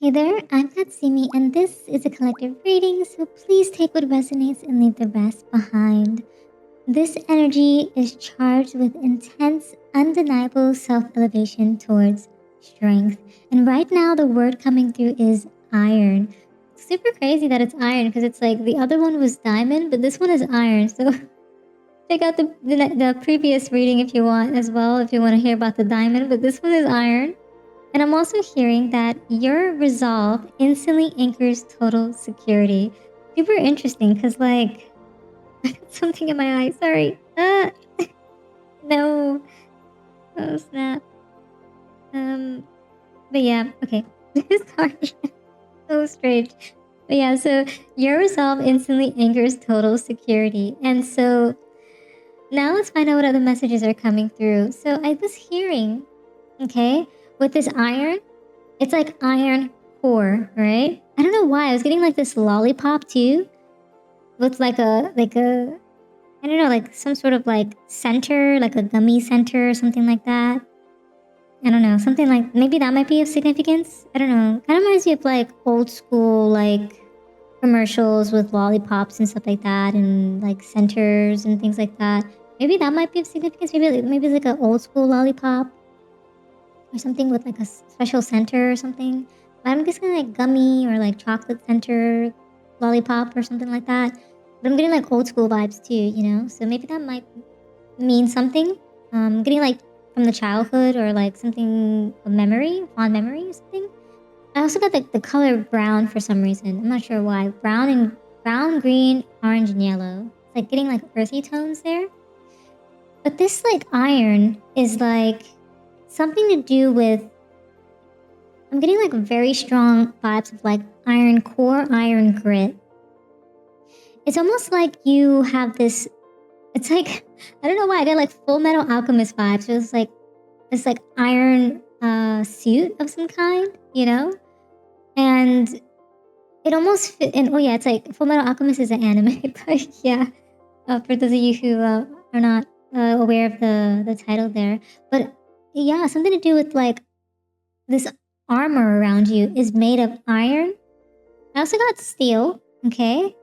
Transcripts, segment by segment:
Hey there, I'm Katsumi, and this is a collective reading, so please take what resonates and leave the rest behind. This energy is charged with intense, undeniable self elevation towards strength. And right now, the word coming through is iron. It's super crazy that it's iron because it's like the other one was diamond, but this one is iron. So check out the previous reading if you want as well, if you want to hear about the diamond, but this one is iron. And I'm also hearing that your resolve instantly anchors total security. Super interesting because, like, I got something in my eye. Sorry. No. Oh, snap. But yeah, okay. This card so strange. But yeah, so your resolve instantly anchors total security. And so now let's find out what other messages are coming through. So I was hearing, okay, with this iron, it's like iron core, right? I don't know why. I was getting like this lollipop too. With like a I don't know, like some sort of like center, like a gummy center or something like that. I don't know, something like maybe that might be of significance. I don't know. Kind of reminds me of like old school like commercials with lollipops and stuff like that, and like centers and things like that. Maybe that might be of significance. Maybe it's like an old school lollipop or something with like a special center or something. But I'm guessing like gummy or like chocolate center lollipop or something like that. But I'm getting like old school vibes too, you know? So maybe that might mean something. Getting like from the childhood or like something, a memory, fond memory or something. I also got the color brown for some reason. I'm not sure why. Brown, green, orange, and yellow. It's like getting like earthy tones there. But this like iron is like something to do with, I'm getting like very strong vibes of like iron core, iron grit. It's almost like you have this, it's like, I don't know why I got like Full Metal Alchemist vibes. So it's like this like iron suit of some kind, you know? And it almost fit, and oh yeah, it's like Full Metal Alchemist is an anime, but yeah, for those of you who are not aware of the title there. But yeah, something to do with like this armor around you is made of iron. I also got steel, okay?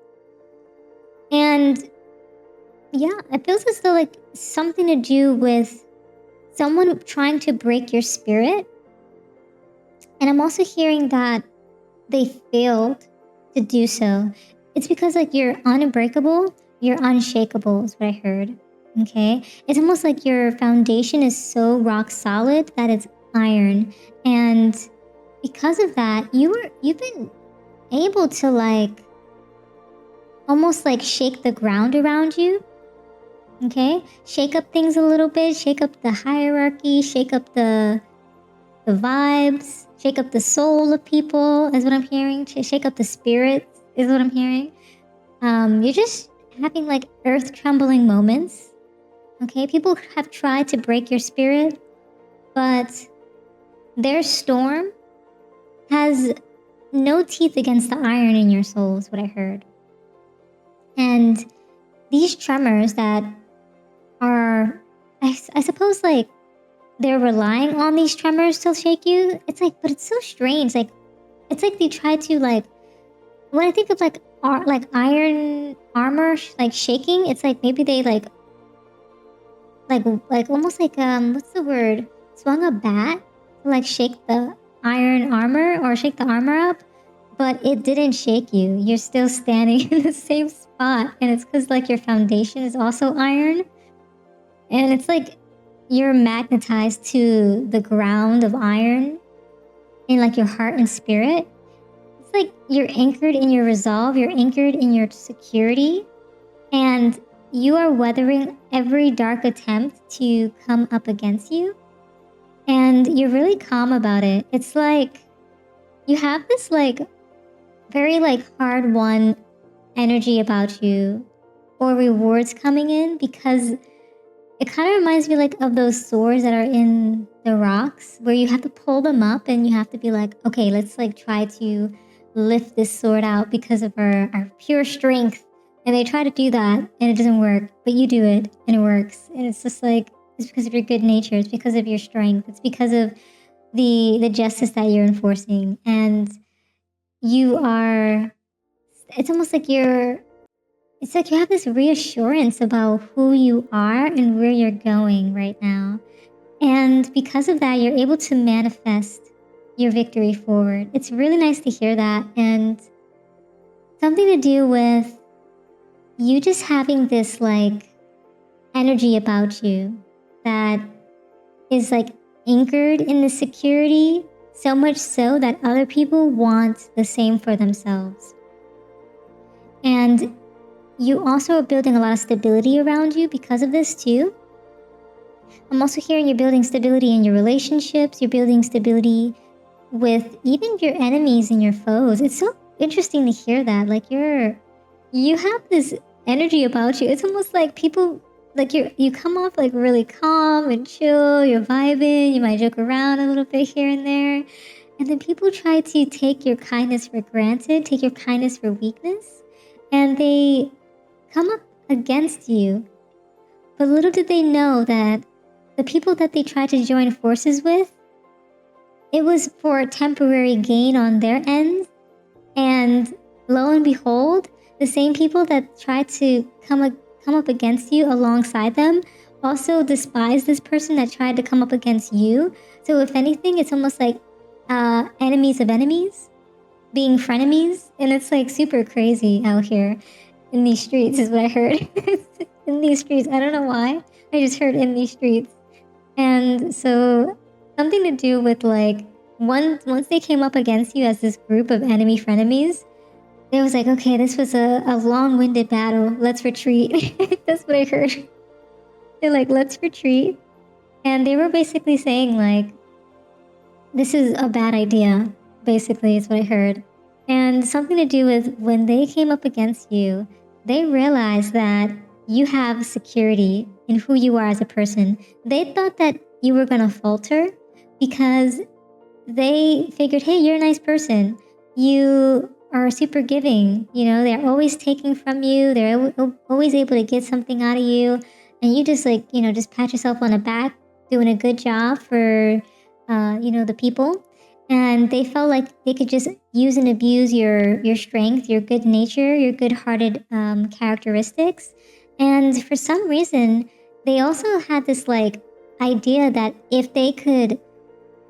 And yeah, it feels as though like something to do with someone trying to break your spirit. And I'm also hearing that they failed to do so. It's because like you're unbreakable, you're unshakable is what I heard. Okay? It's almost like your foundation is so rock solid that it's iron. And because of that, you've been able to like almost like shake the ground around you. Okay? Shake up things a little bit, shake up the hierarchy, shake up the vibes, shake up the soul of people is what I'm hearing. Shake up the spirits is what I'm hearing. You're just having like earth trembling moments. Okay? People have tried to break your spirit, but their storm has no teeth against the iron in your soul is what I heard. And these tremors that are, I suppose, like they're relying on these tremors to shake you. It's like, but it's so strange. Like, it's like they try to like, when I think of like iron armor like shaking, it's like maybe they like almost like what's the word? Swung a bat to like shake the iron armor or shake the armor up, but it didn't shake you. You're still standing in the same spot, and it's because like your foundation is also iron, and it's like you're magnetized to the ground of iron in like your heart and spirit. It's like you're anchored in your resolve, you're anchored in your security, and you are weathering every dark attempt to come up against you. And you're really calm about it. It's like you have this like very like hard won energy about you, or rewards coming in, because it kind of reminds me like of those swords that are in the rocks where you have to pull them up and you have to be like, okay, let's like try to lift this sword out because of our pure strength. And they try to do that and it doesn't work, but you do it and it works. And it's just like, it's because of your good nature. It's because of your strength. It's because of the justice that you're enforcing. And it's almost like it's like you have this reassurance about who you are and where you're going right now. And because of that, you're able to manifest your victory forward. It's really nice to hear that. And something to do with you just having this like energy about you that is like anchored in the security, so much so that other people want the same for themselves. And you also are building a lot of stability around you because of this too. I'm also hearing you're building stability in your relationships, you're building stability with even your enemies and your foes. It's so interesting to hear that. Like you have this energy about you. It's almost like people, like you come off like really calm and chill, you're vibing, you might joke around a little bit here and there. And then people try to take your kindness for granted, take your kindness for weakness, and they come up against you. But little did they know that the people that they tried to join forces with, it was for temporary gain on their end. And lo and behold, the same people that tried to come up against you alongside them also despise this person that tried to come up against you. So if anything, it's almost like enemies of enemies being frenemies. And it's like super crazy out here in these streets is what I heard. In these streets. I don't know why. I just heard in these streets. And so something to do with like once they came up against you as this group of enemy frenemies, it was like, okay, this was a long-winded battle. Let's retreat. That's what I heard. They're like, let's retreat. And they were basically saying like, this is a bad idea, basically is what I heard. And something to do with when they came up against you, they realized that you have security in who you are as a person. They thought that you were going to falter because they figured, hey, you're a nice person. You are super giving. You know, they're always taking from you. They're always able to get something out of you. And you just like, you know, just pat yourself on the back, doing a good job for, the people. And they felt like they could just use and abuse your strength, your good nature, your good-hearted characteristics. And for some reason, they also had this like idea that if they could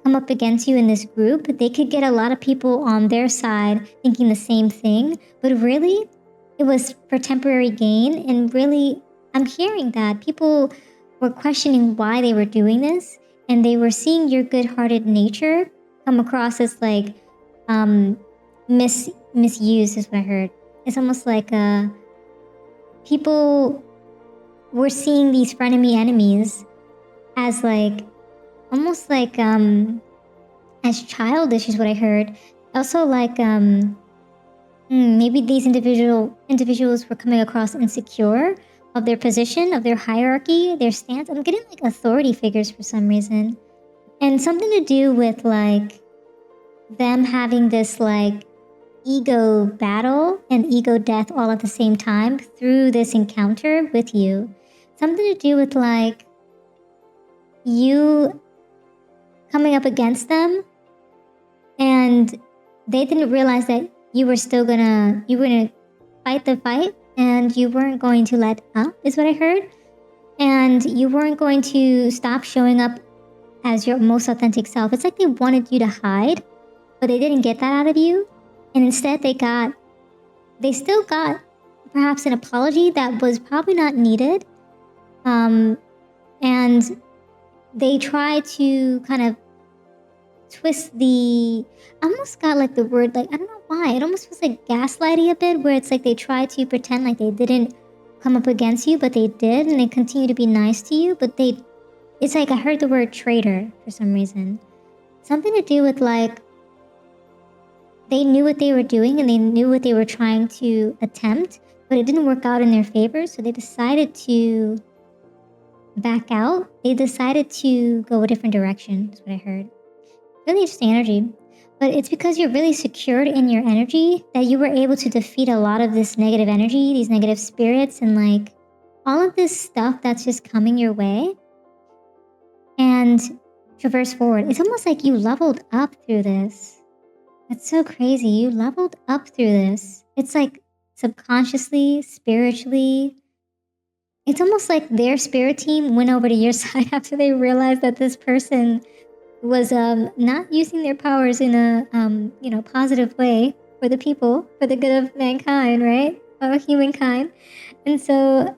come up against you in this group, they could get a lot of people on their side thinking the same thing. But really, it was for temporary gain. And really, I'm hearing that people were questioning why they were doing this. And they were seeing your good-hearted nature come across as like misused is what I heard. It's almost like people were seeing these frenemy enemies as like almost like as childish is what I heard. Also like maybe these individuals were coming across insecure of their position, of their hierarchy, their stance. I'm getting like authority figures for some reason. And something to do with like them having this like ego battle and ego death all at the same time through this encounter with you. Something to do with like you coming up against them and they didn't realize that you were gonna fight the fight and you weren't going to let up is what I heard. And you weren't going to stop showing up as your most authentic self. It's like they wanted you to hide, but they didn't get that out of you. And instead they still got perhaps an apology that was probably not needed. And they tried to kind of twist I almost got like the word, like, I don't know why. It almost feels like gaslighting a bit, where it's like they tried to pretend like they didn't come up against you, but they did, and they continue to be nice to you, but it's like I heard the word traitor for some reason. Something to do with like, they knew what they were doing and they knew what they were trying to attempt, but it didn't work out in their favor, so they decided to back out. They decided to go a different direction, is what I heard. Really interesting energy. But it's because you're really secured in your energy that you were able to defeat a lot of this negative energy, these negative spirits, and like all of this stuff that's just coming your way, and traverse forward. It's almost like you leveled up through this. That's so crazy. You leveled up through this. It's like subconsciously, spiritually. It's almost like their spirit team went over to your side after they realized that this person was not using their powers in a positive way for the people, for the good of mankind, right? Or humankind. And so,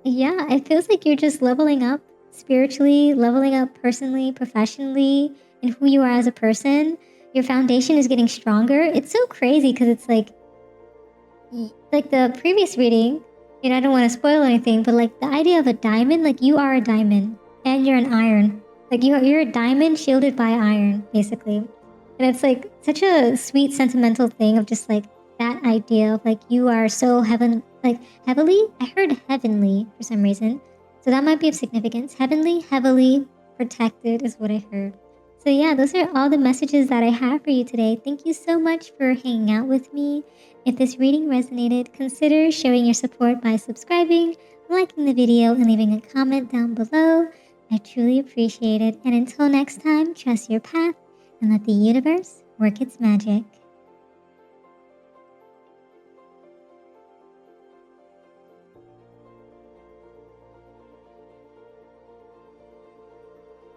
yeah, it feels like you're just leveling up spiritually, leveling up personally, professionally, and who you are as a person. Your foundation is getting stronger. It's so crazy because it's like the previous reading, I don't want to spoil anything, but like the idea of a diamond, like you are a diamond and you're an iron. Like you're a diamond shielded by iron, basically. And it's like such a sweet sentimental thing of just like that idea of like you are so heavenly. I heard heavenly for some reason. So that might be of significance. Heavenly, heavily protected is what I heard. So yeah, those are all the messages that I have for you today. Thank you so much for hanging out with me. If this reading resonated, consider showing your support by subscribing, liking the video, and leaving a comment down below. I truly appreciate it. And until next time, trust your path and let the universe work its magic.